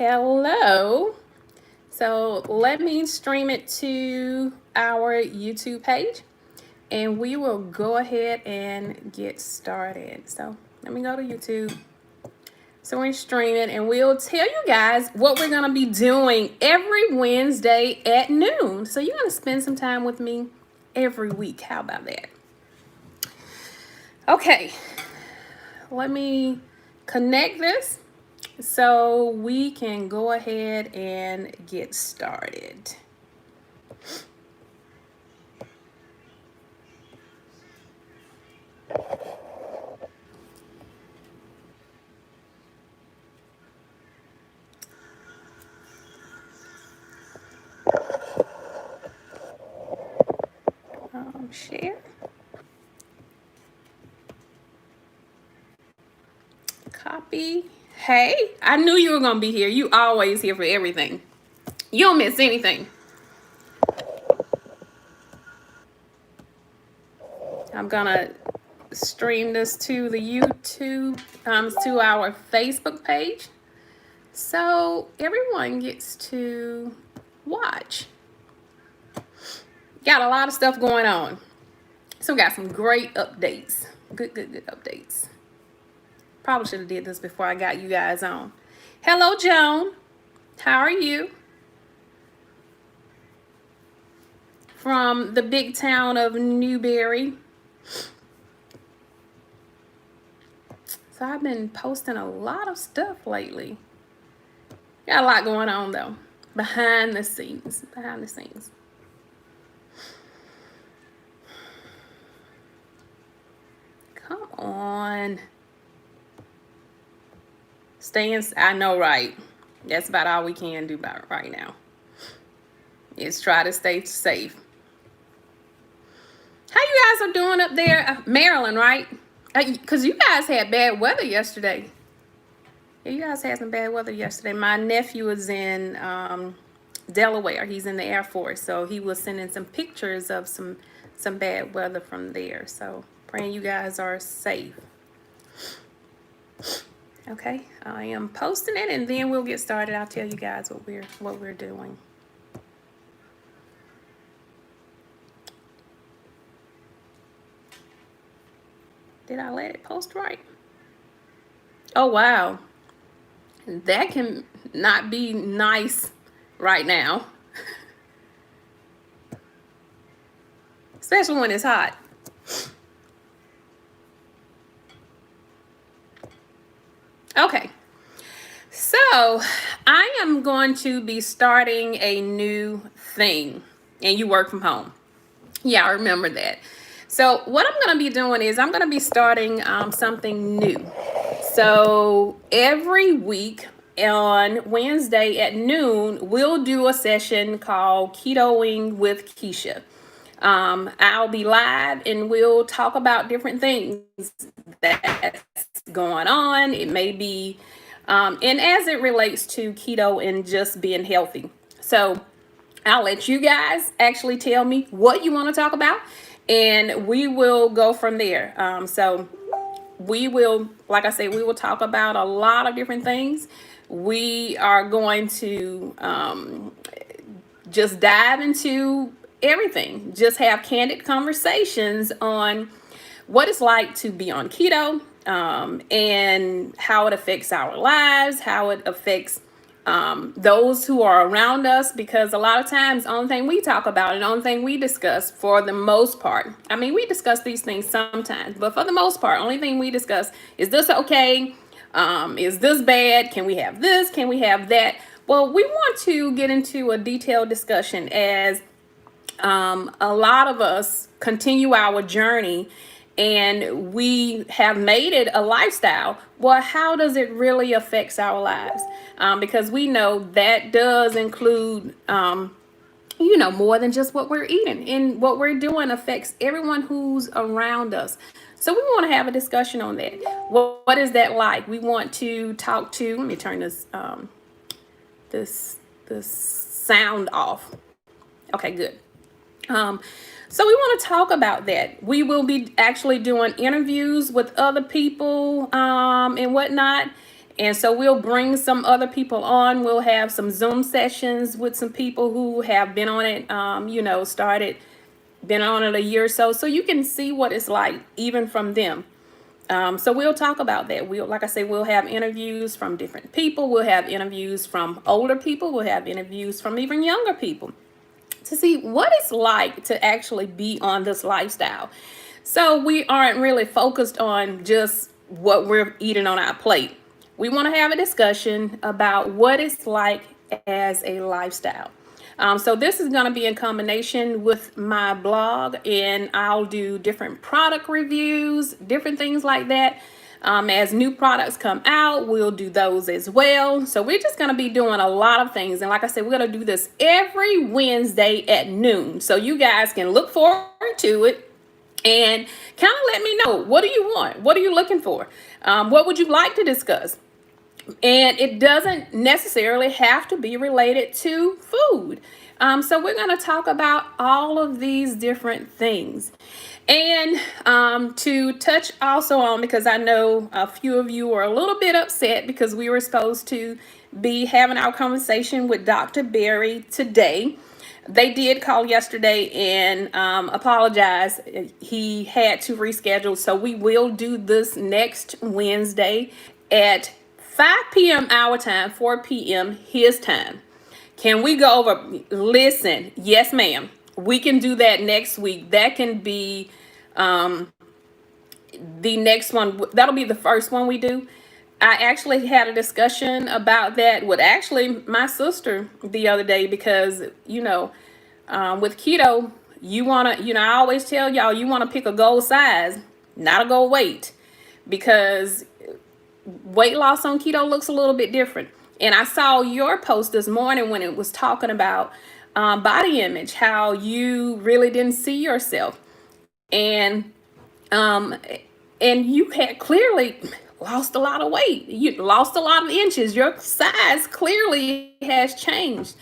Hello. So let me stream it to our YouTube page and we will go ahead and get started. So let me go to YouTube. So we're streaming and we'll tell you guys what we're going to be doing every Wednesday at noon. So you're going to spend some time with me every week. How about that? Okay. Let me connect this so we can go ahead and get started. Share. Copy. Hey, I knew you were going to be here. You always here for everything. You don't miss anything. I'm going to stream this to the YouTube, to our Facebook page. So everyone gets to watch. Got a lot of stuff going on. So we got some great updates. Good updates. Probably should have did this before I got you guys on. Hello, Joan. How are you? From the big town of Newberry. So I've been posting a lot of stuff lately. Got a lot going on though. Behind the scenes. Come on. I know, right? That's about all we can do about right now. Is try to stay safe. How you guys are doing up there? Maryland, right? Because you guys had bad weather yesterday. Yeah, you guys had some bad weather yesterday. My nephew was in Delaware. He's in the Air Force. So he was sending some pictures of some bad weather from there. So praying you guys are safe. Okay, I am posting it and then we'll get started. I'll tell you guys what we're doing. Did I let it post right? Oh, wow. That can not be nice right now. Especially when it's hot. Okay. So I am going to be starting a new thing. And you work from home. Yeah, I remember that. So what I'm going to be doing is I'm going to be starting something new. So every week on Wednesday at noon, we'll do a session called Ketoing with Kisha. I'll be live and we'll talk about different things that's going on. It may be, and as it relates to keto and just being healthy. So I'll let you guys actually tell me what you want to talk about and we will go from there. So we will, like I said, we will talk about a lot of different things. We are going to just dive into everything. Just have candid conversations on what it's like to be on keto and how it affects our lives, how it affects those who are around us, because a lot of times the only thing we talk about and the only thing we discuss for the most part, I mean, we discuss these things sometimes, but for the most part, only thing we discuss is this okay? Is this bad? Can we have this? Can we have that? Well, we want to get into a detailed discussion as a lot of us continue our journey and we have made it a lifestyle. Well, how does it really affect our lives? Because we know that does include, more than just what we're eating, and what we're doing affects everyone who's around us. So we want to have a discussion on that. What is that like? We want to talk to, let me turn this, this sound off. Okay, good. So we want to talk about that. We will be actually doing interviews with other people and whatnot. And so we'll bring some other people on. We'll have some Zoom sessions with some people who have been on it, been on it a year or so. So you can see what it's like even from them. So we'll talk about that. Like I say, we'll have interviews from different people. We'll have interviews from older people. We'll have interviews from even younger people to see what it's like to actually be on this lifestyle. So we aren't really focused on just what we're eating on our plate. We want to have a discussion about what it's like as a lifestyle. So this is going to be in combination with my blog, and I'll do different product reviews, different things like that. As new products come out, we'll do those as well. So we're just going to be doing a lot of things. And like I said, we're going to do this every Wednesday at noon. So you guys can look forward to it and kind of let me know, what do you want? What are you looking for? What would you like to discuss? And it doesn't necessarily have to be related to food. So we're going to talk about all of these different things. And to touch also on, because I know a few of you are a little bit upset because we were supposed to be having our conversation with Dr. Berry today. They did call yesterday and apologize. He had to reschedule. So we will do this next Wednesday at 5 p.m. our time, 4 p.m. his time. Can we go over? Listen, yes, ma'am. We can do that next week. That can be the next one. That'll be the first one we do. I actually had a discussion about that with actually my sister the other day because, with keto, you want to, I always tell y'all, you want to pick a goal size, not a goal weight, because weight loss on keto looks a little bit different. And I saw your post this morning when it was talking about body image, how you really didn't see yourself. And you had clearly lost a lot of weight. You lost a lot of inches. Your size clearly has changed.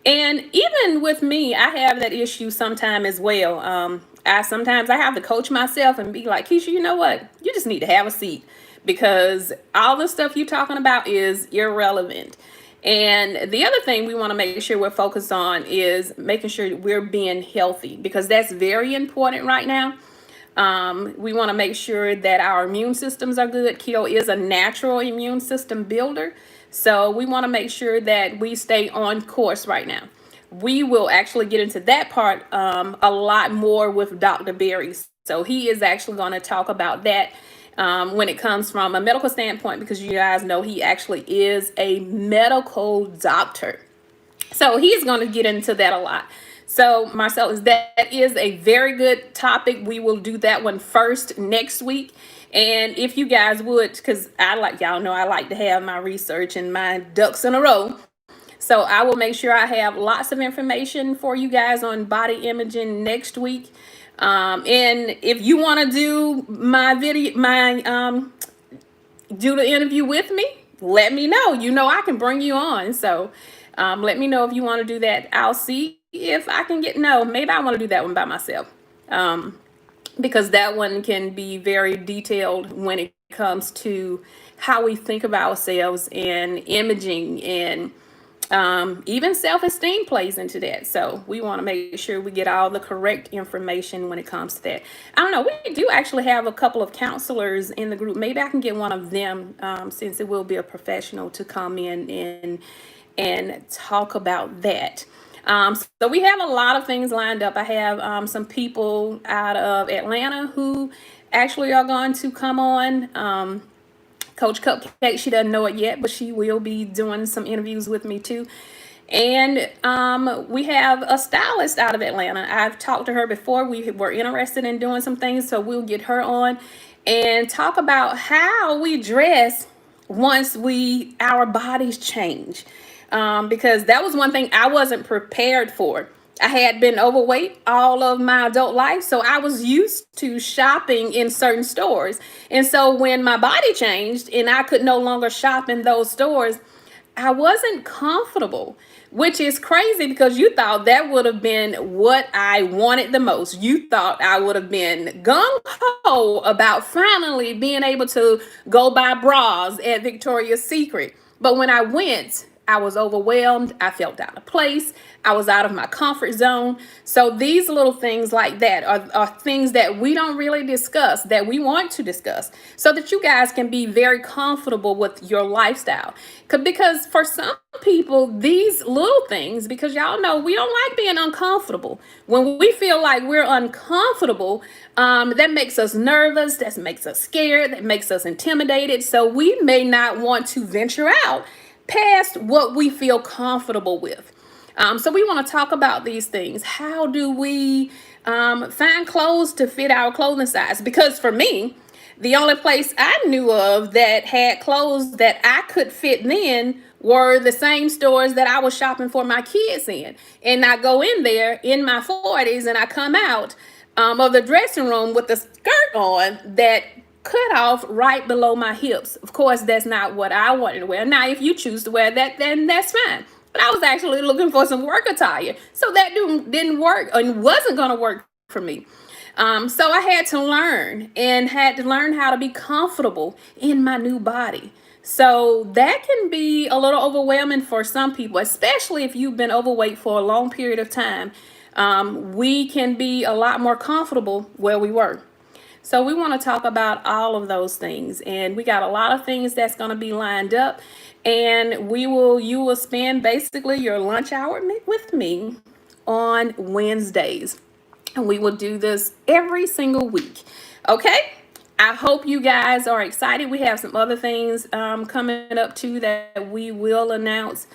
And even with me, I have that issue sometime as well. Sometimes I have to coach myself and be like, Kisha, you know what? You just need to have a seat, because all the stuff you're talking about is irrelevant. And the other thing we want to make sure we're focused on is making sure we're being healthy, because that's very important right now. We want to make sure that our immune systems are good. Keto is a natural immune system builder. So we want to make sure that we stay on course right now. We will actually get into that part a lot more with Dr. Berry. So he is actually going to talk about that when it comes from a medical standpoint, because you guys know he actually is a medical doctor. So he's going to get into that a lot. So Marcellus, that is a very good topic. We will do that one first next week. And if you guys would, because y'all know I like to have my research and my ducks in a row. So I will make sure I have lots of information for you guys on body imaging next week. And if you want to do do the interview with me, let me know. I can bring you on. So let me know if you want to do that. I'll see if I can maybe I want to do that one by myself. Because that one can be very detailed when it comes to how we think of ourselves and imaging, and even self-esteem plays into that. So we want to make sure we get all the correct information when it comes to that. I don't know. We do actually have a couple of counselors in the group. Maybe I can get one of them, since it will be a professional, to come in and talk about that. So we have a lot of things lined up. I have some people out of Atlanta who actually are going to come on. Coach Cupcake, she doesn't know it yet, but she will be doing some interviews with me too. And we have a stylist out of Atlanta. I've talked to her before. We were interested in doing some things, so we'll get her on and talk about how we dress once our bodies change. Because that was one thing I wasn't prepared for. I had been overweight all of my adult life, so I was used to shopping in certain stores. And so when my body changed and I could no longer shop in those stores, I wasn't comfortable, which is crazy because you thought that would have been what I wanted the most. You thought I would have been gung ho about finally being able to go buy bras at Victoria's Secret. But when I went, I was overwhelmed. I felt out of place. I was out of my comfort zone. So these little things like that are things that we don't really discuss, that we want to discuss, so that you guys can be very comfortable with your lifestyle. Because for some people, these little things, because y'all know we don't like being uncomfortable. When we feel like we're uncomfortable, that makes us nervous, that makes us scared, that makes us intimidated. So we may not want to venture out past what we feel comfortable with. So we want to talk about these things. How do we find clothes to fit our clothing size? Because for me, the only place I knew of that had clothes that I could fit then were the same stores that I was shopping for my kids in. And I go in there in my 40s and I come out of the dressing room with the skirt on that cut off right below my hips. Of course, that's not what I wanted to wear. Now, if you choose to wear that, then that's fine. But I was actually looking for some work attire. So that didn't work and wasn't going to work for me. So I had to learn how to be comfortable in my new body. So that can be a little overwhelming for some people, especially if you've been overweight for a long period of time. We can be a lot more comfortable where we were. So we want to talk about all of those things, and we got a lot of things that's going to be lined up, and you will spend basically your lunch hour with me on Wednesdays, and we will do this every single week. Okay? I hope you guys are excited. We have some other things coming up too that we will announce.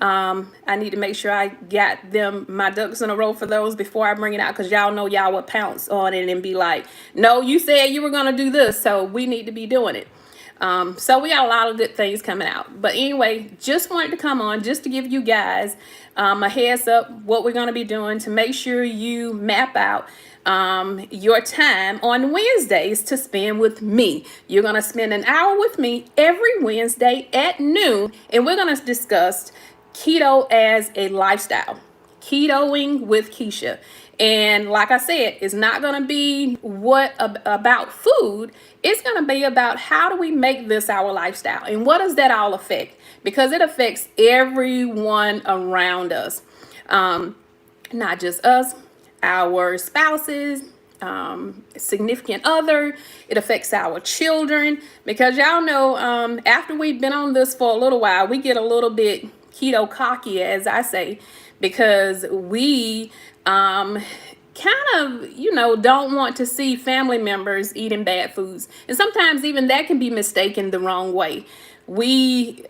I need to make sure I got my ducks in a row for those before I bring it out, because y'all know y'all would pounce on it and be like, no, you said you were going to do this, so we need to be doing it. So we got a lot of good things coming out. But anyway, just wanted to come on just to give you guys a heads up what we're going to be doing to make sure you map out your time on Wednesdays to spend with me. You're going to spend an hour with me every Wednesday at noon, and we're going to discuss keto as a lifestyle, ketoing with Kisha. And like I said, it's not going to be about food. It's going to be about how do we make this our lifestyle, and what does that all affect? Because it affects everyone around us, not just us, our spouses, significant other. It affects our children, because y'all know after we've been on this for a little while, we get a little bit keto cocky, as I say, because we kind of, don't want to see family members eating bad foods. And sometimes even that can be mistaken the wrong way. We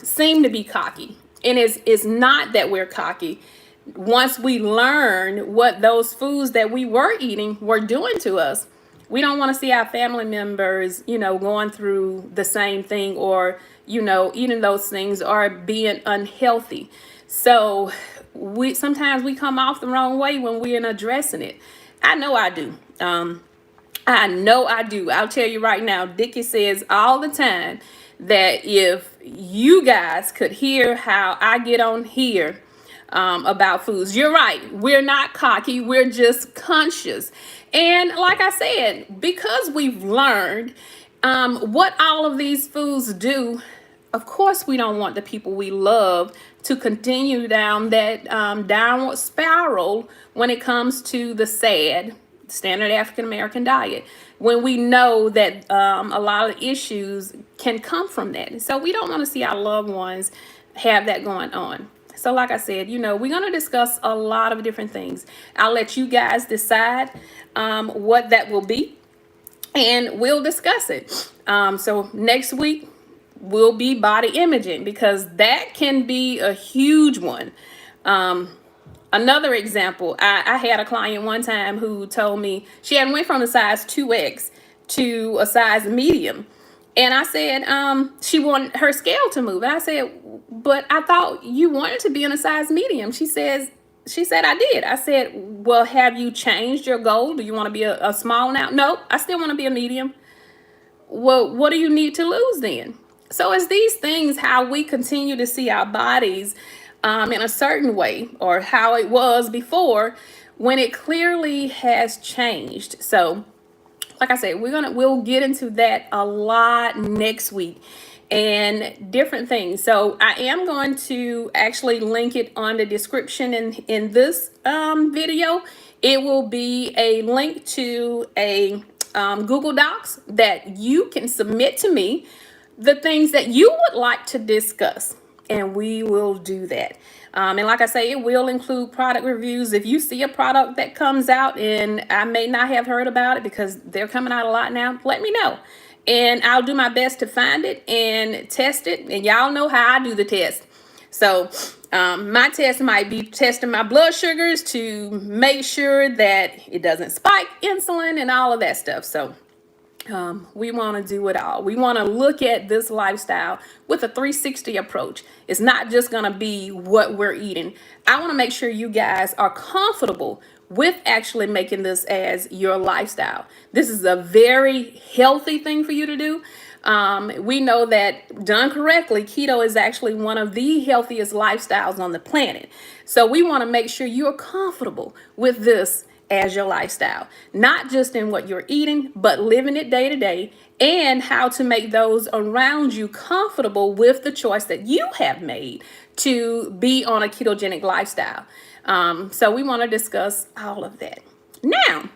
seem to be cocky, and it's not that we're cocky. Once we learn what those foods that we were eating were doing to us, we don't want to see our family members, going through the same thing, or, eating those things, or being unhealthy. So sometimes we come off the wrong way when we're addressing it. I know I do. I know I do. I'll tell you right now, Dickie says all the time that if you guys could hear how I get on here about foods. You're right. We're not cocky. We're just conscious. And like I said, because we've learned what all of these foods do, of course we don't want the people we love to continue down that downward spiral when it comes to the standard African American diet, when we know that a lot of issues can come from that. So we don't want to see our loved ones have that going on. So like I said, we're going to discuss a lot of different things. I'll let you guys decide what that will be, and we'll discuss it. So next week will be body imaging, because that can be a huge one. Another example, I had a client one time who told me she had went from a size 2X to a size medium. And I said, she wanted her scale to move. And I said, but I thought you wanted to be in a size medium. She said, I did. I said, well, have you changed your goal? Do you want to be a small now? No, I still want to be a medium. Well, what do you need to lose then? So it's these things, how we continue to see our bodies in a certain way, or how it was before, when it clearly has changed. So like I said, we'll get into that a lot next week and different things. So I am going to actually link it on the description in this video. It will be a link to a Google Docs that you can submit to me the things that you would like to discuss, and we will do that. And like I say, it will include product reviews. If you see a product that comes out and I may not have heard about it because they're coming out a lot now, let me know. And I'll do my best to find it and test it. And y'all know how I do the test. So my test might be testing my blood sugars to make sure that it doesn't spike insulin and all of that stuff. So we want to do it all. We want to look at this lifestyle with a 360 approach. It's not just going to be what we're eating. I want to make sure you guys are comfortable with actually making this as your lifestyle. This is a very healthy thing for you to do. We know that done correctly, keto is actually one of the healthiest lifestyles on the planet. So we want to make sure you're comfortable with this as your lifestyle, not just in what you're eating, but living it day to day, and how to make those around you comfortable with the choice that you have made to be on a ketogenic lifestyle. So we want to discuss all of that. Now,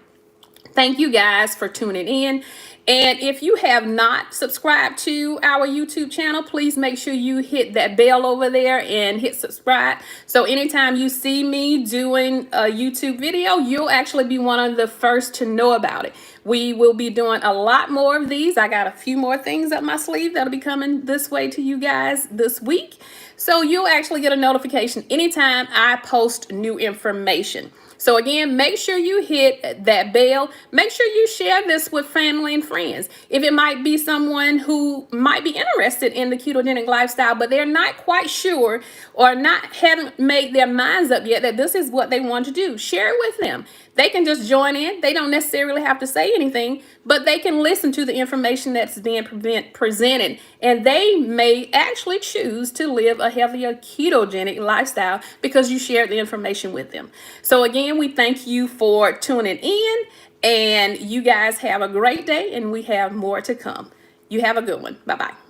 thank you guys for tuning in. And if you have not subscribed to our YouTube channel, please make sure you hit that bell over there and hit subscribe. So anytime you see me doing a YouTube video, you'll actually be one of the first to know about it. We will be doing a lot more of these. I got a few more things up my sleeve that'll be coming this way to you guys this week. So you'll actually get a notification anytime I post new information. So again, make sure you hit that bell. Make sure you share this with family and friends. If it might be someone who might be interested in the ketogenic lifestyle, but they're not quite sure or haven't made their minds up yet that this is what they want to do, share it with them. They can just join in. They don't necessarily have to say anything, but they can listen to the information that's being presented, and they may actually choose to live a healthier ketogenic lifestyle because you shared the information with them. So again, we thank you for tuning in, and you guys have a great day, and we have more to come. You have a good one. Bye-bye.